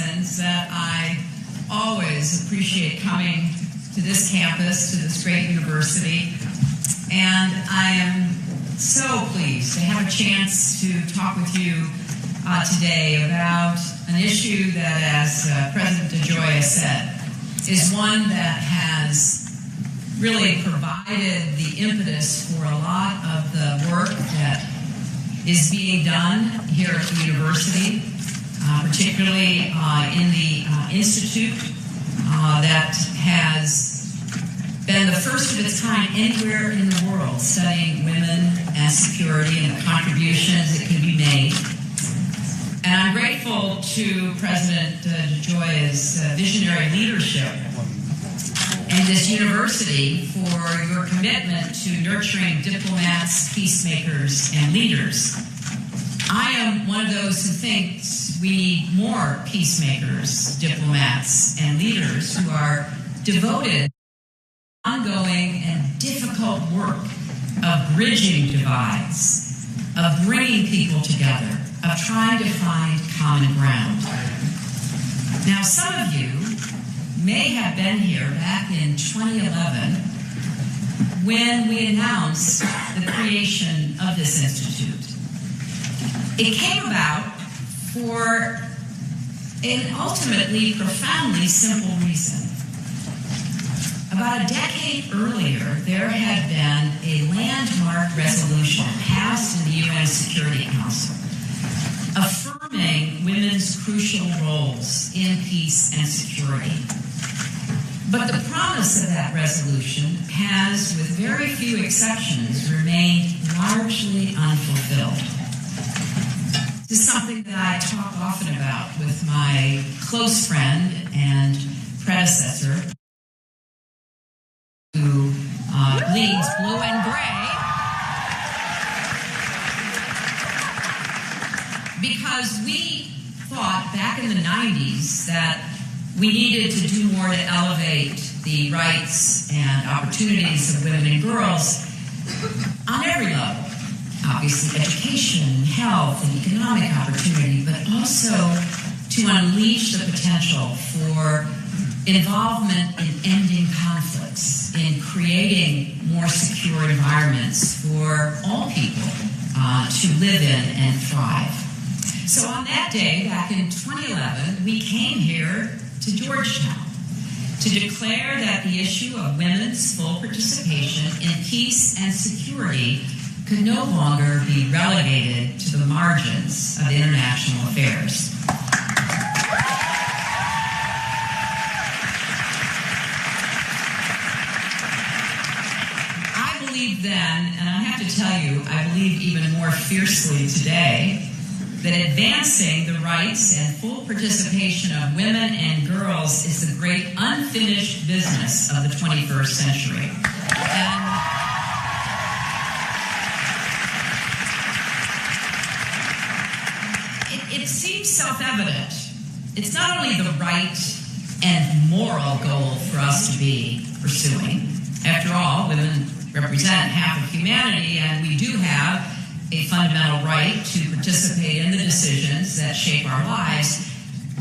reasons that I always appreciate coming to this campus, to this great university. And I am so pleased to have a chance to talk with you today about an issue that, as President DeGioia said, is one that has really provided the impetus for a lot of the work that is being done here at the university, particularly in the Institute that has been the first of its kind anywhere in the world studying women and security and the contributions that can be made. And I'm grateful to President DeGioia's visionary leadership and this university for your commitment to nurturing diplomats, peacemakers, and leaders. I am one of those who thinks we need more peacemakers, diplomats, and leaders who are devoted to ongoing and difficult work of bridging divides, of bringing people together, of trying to find common ground. Now, some of you may have been here back in 2011 when we announced the creation of this institute. It came about for an ultimately profoundly simple reason. About a decade earlier, there had been a landmark resolution passed in the UN Security Council affirming women's crucial roles in peace and security. But the promise of that resolution has, with very few exceptions, remained largely unfulfilled. This is something that I talk often about with my close friend and predecessor, who leads Blue and Gray, because we thought back in the 90s that we needed to do more to elevate the rights and opportunities of women and girls on every level. Obviously, education, health, and economic opportunity, but also to unleash the potential for involvement in ending conflicts, in creating more secure environments for all people to live in and thrive. So on that day, back in 2011, we came here to Georgetown to declare that the issue of women's full participation in peace and security could no longer be relegated to the margins of international affairs. I believed then, and I have to tell you, I believe even more fiercely today, that advancing the rights and full participation of women and girls is the great unfinished business of the 21st century. And it seems self-evident. It's not only the right and moral goal for us to be pursuing. After all, women represent half of humanity, and we do have a fundamental right to participate in the decisions that shape our lives.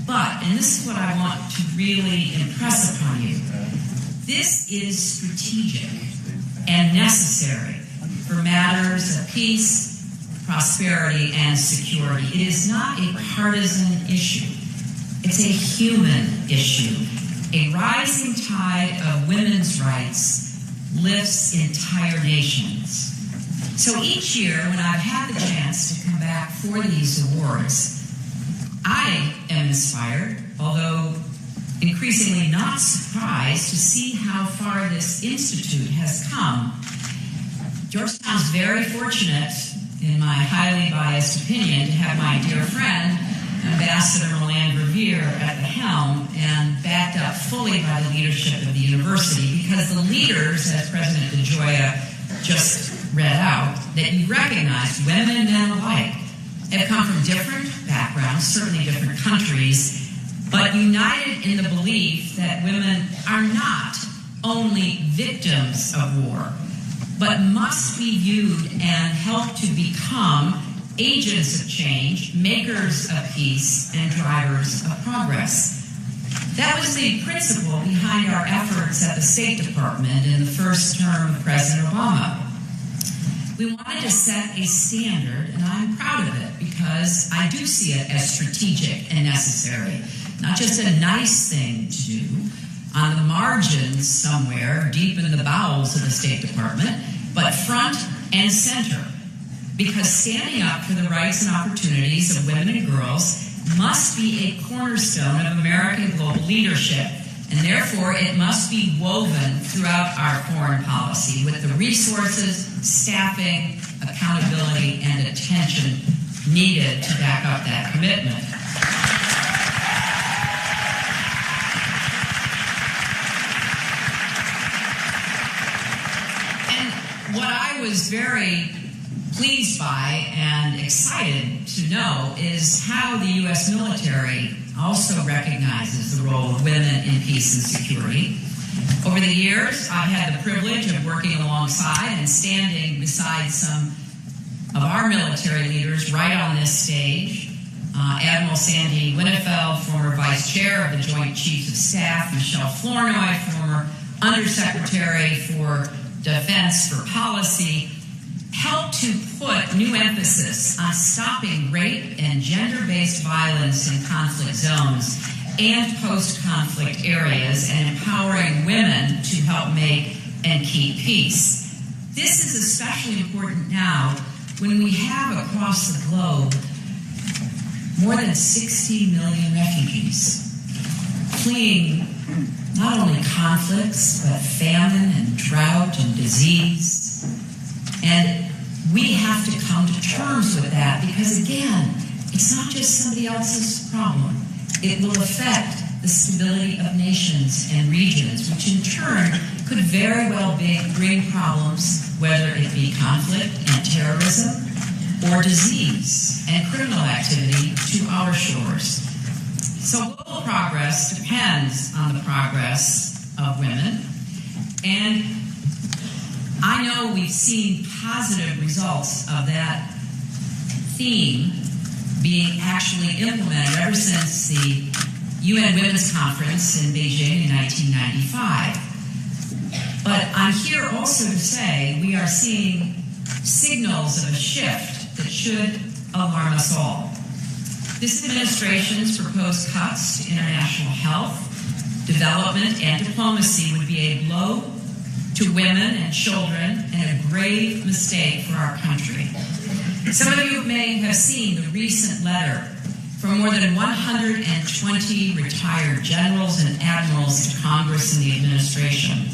But, and this is what I want to really impress upon you, this is strategic and necessary for matters of peace, prosperity, and security. It is not a partisan issue. It's a human issue. A rising tide of women's rights lifts entire nations. So each year, when I've had the chance to come back for these awards, I am inspired, although increasingly not surprised, to see how far this institute has come. Georgetown is very fortunate, in my highly biased opinion, to have my dear friend, Ambassador Meland Revere, at the helm and backed up fully by the leadership of the university, because the leaders, as President DeGioia just read out, that you recognize, women and men alike, have come from different backgrounds, certainly different countries, but united in the belief that women are not only victims of war, but must be viewed and helped to become agents of change, makers of peace, and drivers of progress. That was the principle behind our efforts at the State Department in the first term of President Obama. We wanted to set a standard, and I'm proud of it because I do see it as strategic and necessary, not just a nice thing to do on the margins somewhere deep in the bowels of the State Department, but front and center, because standing up for the rights and opportunities of women and girls must be a cornerstone of American global leadership, and therefore it must be woven throughout our foreign policy with the resources, staffing, accountability, and attention needed to back up that commitment. And what I was very pleased by and excited to know is how the U.S. military also recognizes the role of women in peace and security. Over the years, I've had the privilege of working alongside and standing beside some of our military leaders right on this stage. Admiral Sandy Winnefeld, former Vice Chair of the Joint Chiefs of Staff, Michelle Flournoy, former Undersecretary for Defense for Policy, helped to put new emphasis on stopping rape and gender-based violence in conflict zones and post-conflict areas and empowering women to help make and keep peace. This is especially important now when we have across the globe more than 60 million refugees fleeing not only conflicts, but famine and drought and disease. And we have to come to terms with that because, again, it's not just somebody else's problem. It will affect the stability of nations and regions, which in turn could very well bring problems, whether it be conflict and terrorism or disease and criminal activity to our shores. So global progress depends on the progress of women, and I know we've seen positive results of that theme being actually implemented ever since the UN Women's Conference in Beijing in 1995. But I'm here also to say we are seeing signals of a shift that should alarm us all. This administration's proposed cuts to international health, development, and diplomacy would be a blow to women and children and a grave mistake for our country. Some of you may have seen the recent letter from more than 120 retired generals and admirals to Congress and the administration,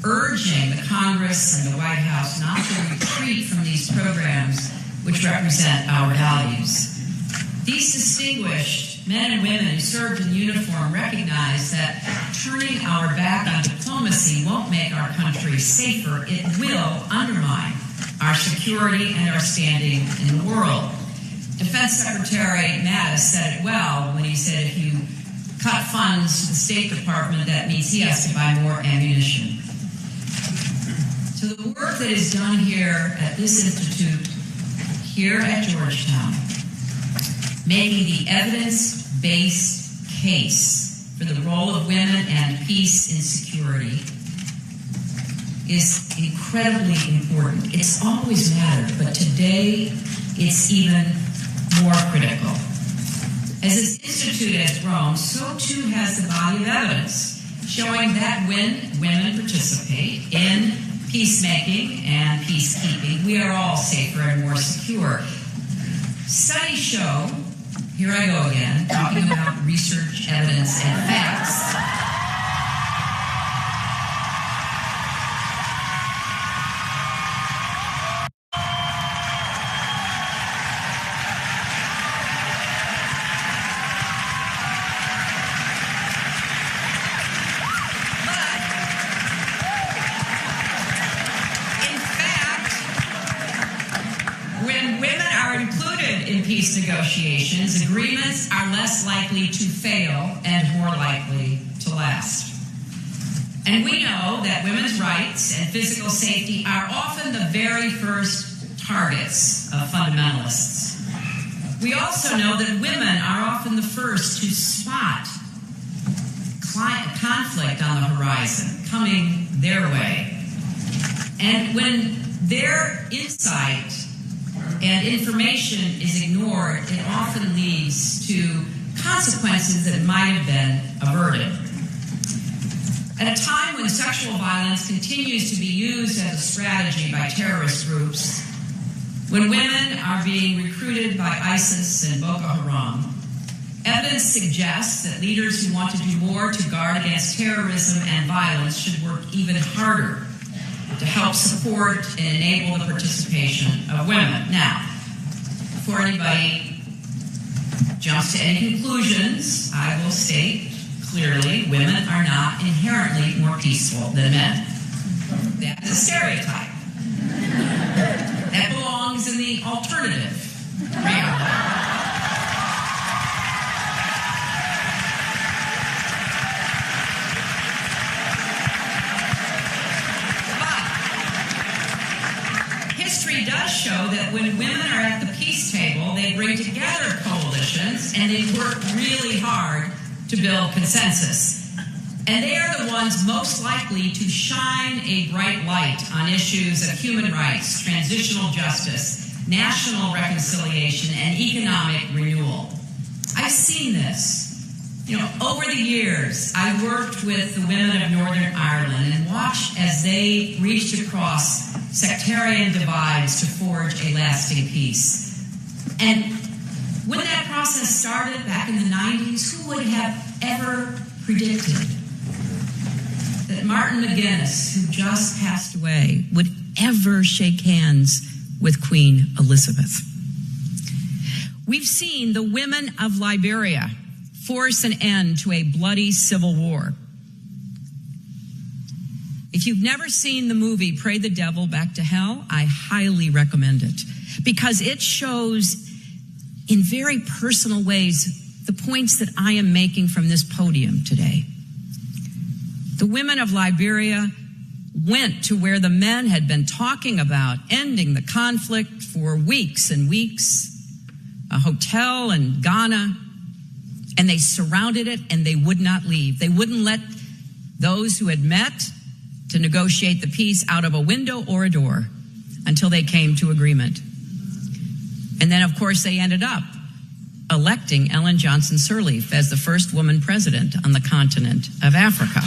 urging the Congress and the White House not to retreat from these programs which represent our values. These distinguished men and women who served in uniform recognize that turning our back on diplomacy won't make our country safer. It will undermine our security and our standing in the world. Defense Secretary Mattis said it well when he said if you cut funds to the State Department, that means he has to buy more ammunition. So the work that is done here at this institute, here at Georgetown, making the evidence-based case for the role of women and peace and security is incredibly important. It's always mattered, but today it's even more critical. As this institute has grown, so too has the body of evidence showing that when women participate in peacemaking and peacekeeping, we are all safer and more secure. Studies show, here I go again, talking about research, evidence, and facts. Peace negotiations, agreements are less likely to fail and more likely to last. And we know that women's rights and physical safety are often the very first targets of fundamentalists. We also know that women are often the first to spot conflict on the horizon coming their way. And when their insight and information is ignored, it often leads to consequences that might have been averted. At a time when sexual violence continues to be used as a strategy by terrorist groups, when women are being recruited by ISIS and Boko Haram, evidence suggests that leaders who want to do more to guard against terrorism and violence should work even harder to help support and enable the participation of women. Now, before anybody jumps to any conclusions, I will state clearly women are not inherently more peaceful than men. That's a stereotype. That belongs in the alternative reality. History does show that when women are at the peace table, they bring together coalitions and they work really hard to build consensus. And they are the ones most likely to shine a bright light on issues of human rights, transitional justice, national reconciliation, and economic renewal. I've seen this. Over the years, I worked with the women of Northern Ireland and watched as they reached across sectarian divides to forge a lasting peace. And when that process started back in the 90s, who would have ever predicted that Martin McGuinness, who just passed away, would ever shake hands with Queen Elizabeth? We've seen the women of Liberia force an end to a bloody civil war. If you've never seen the movie Pray the Devil Back to Hell, I highly recommend it because it shows in very personal ways the points that I am making from this podium today. The women of Liberia went to where the men had been talking about ending the conflict for weeks and weeks, a hotel in Ghana, and they surrounded it and they would not leave. They wouldn't let those who had met to negotiate the peace out of a window or a door until they came to agreement. And then, of course, they ended up electing Ellen Johnson Sirleaf as the first woman president on the continent of Africa.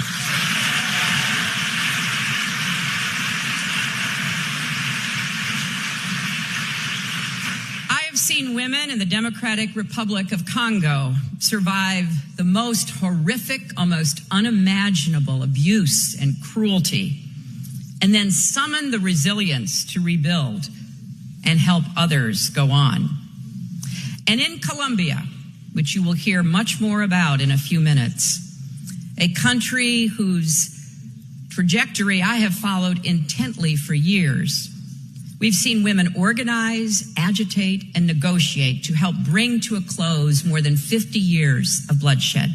I have seen women in the Democratic Republic of Congo survive the most horrific, almost unimaginable abuse and cruelty, and then summon the resilience to rebuild and help others go on. And in Colombia, which you will hear much more about in a few minutes, a country whose trajectory I have followed intently for years, we've seen women organize, agitate, and negotiate to help bring to a close more than 50 years of bloodshed.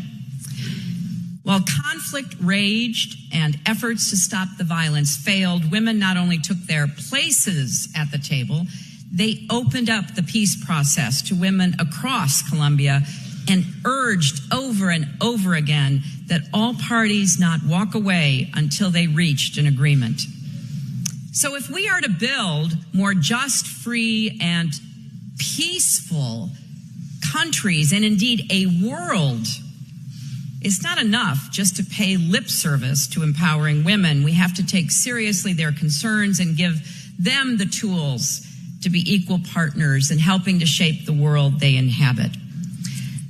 While conflict raged and efforts to stop the violence failed, women not only took their places at the table, they opened up the peace process to women across Colombia and urged over and over again that all parties not walk away until they reached an agreement. So if we are to build more just, free, and peaceful countries, and indeed a world, it's not enough just to pay lip service to empowering women. We have to take seriously their concerns and give them the tools to be equal partners in helping to shape the world they inhabit.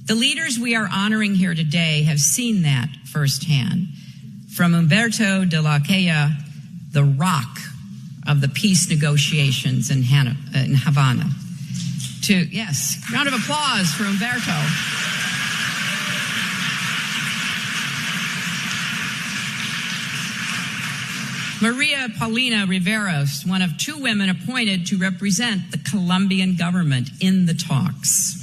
The leaders we are honoring here today have seen that firsthand. From Humberto de la Calle, the rock of the peace negotiations in Havana, to, yes, round of applause for Humberto. Maria Paulina Riveros, one of two women appointed to represent the Colombian government in the talks.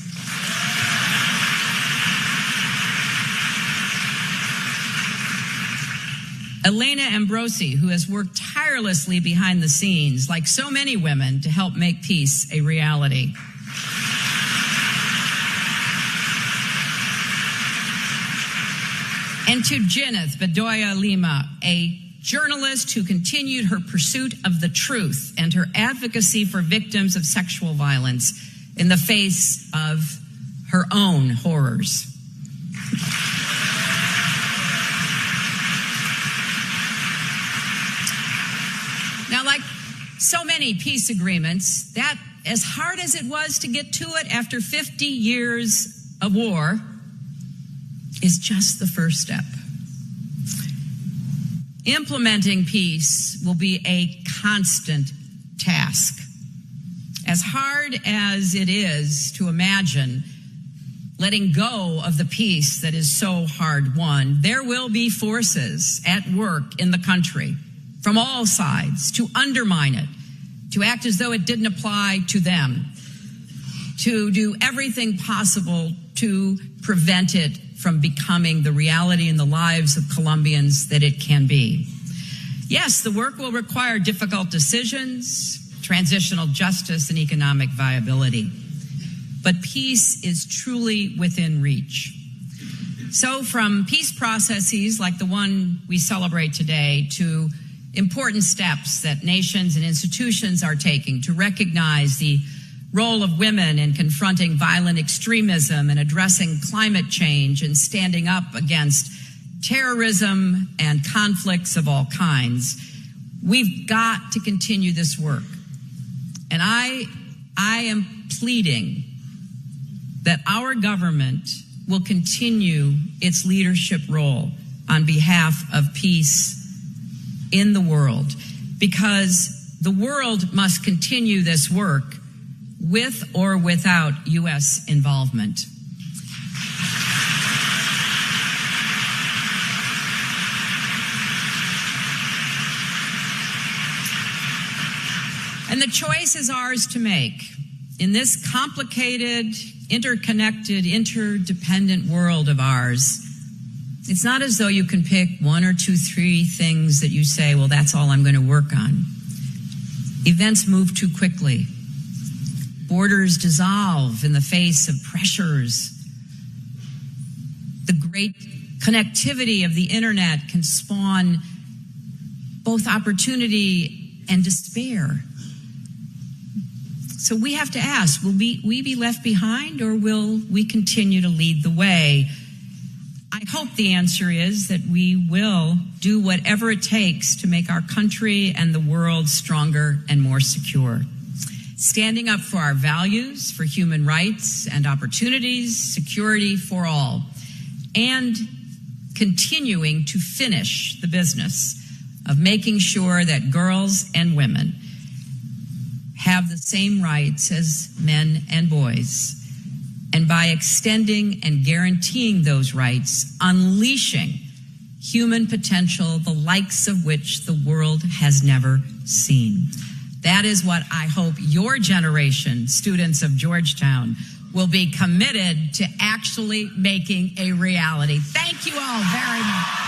Elena Ambrosi, who has worked tirelessly behind the scenes, like so many women, to help make peace a reality. And to Jenith Bedoya Lima, a journalist who continued her pursuit of the truth and her advocacy for victims of sexual violence in the face of her own horrors. Now, like so many peace agreements, that, as hard as it was to get to it after 50 years of war, is just the first step. Implementing peace will be a constant task. As hard as it is to imagine letting go of the peace that is so hard won, there will be forces at work in the country from all sides to undermine it, to act as though it didn't apply to them, to do everything possible to prevent it from becoming the reality in the lives of Colombians that it can be. Yes, the work will require difficult decisions, transitional justice, and economic viability. But peace is truly within reach. So from peace processes like the one we celebrate today to important steps that nations and institutions are taking to recognize the role of women in confronting violent extremism and addressing climate change and standing up against terrorism and conflicts of all kinds, we've got to continue this work. And I am pleading that our government will continue its leadership role on behalf of peace in the world, because the world must continue this work with or without U.S. involvement. And the choice is ours to make. In this complicated, interconnected, interdependent world of ours, it's not as though you can pick one or two, three things that you say, well, that's all I'm going to work on. Events move too quickly. Borders dissolve in the face of pressures. The great connectivity of the internet can spawn both opportunity and despair. So we have to ask, will we be left behind, or will we continue to lead the way? I hope the answer is that we will do whatever it takes to make our country and the world stronger and more secure. Standing up for our values, for human rights and opportunities, security for all, and continuing to finish the business of making sure that girls and women have the same rights as men and boys. And by extending and guaranteeing those rights, unleashing human potential, the likes of which the world has never seen. That is what I hope your generation, students of Georgetown, will be committed to actually making a reality. Thank you all very much.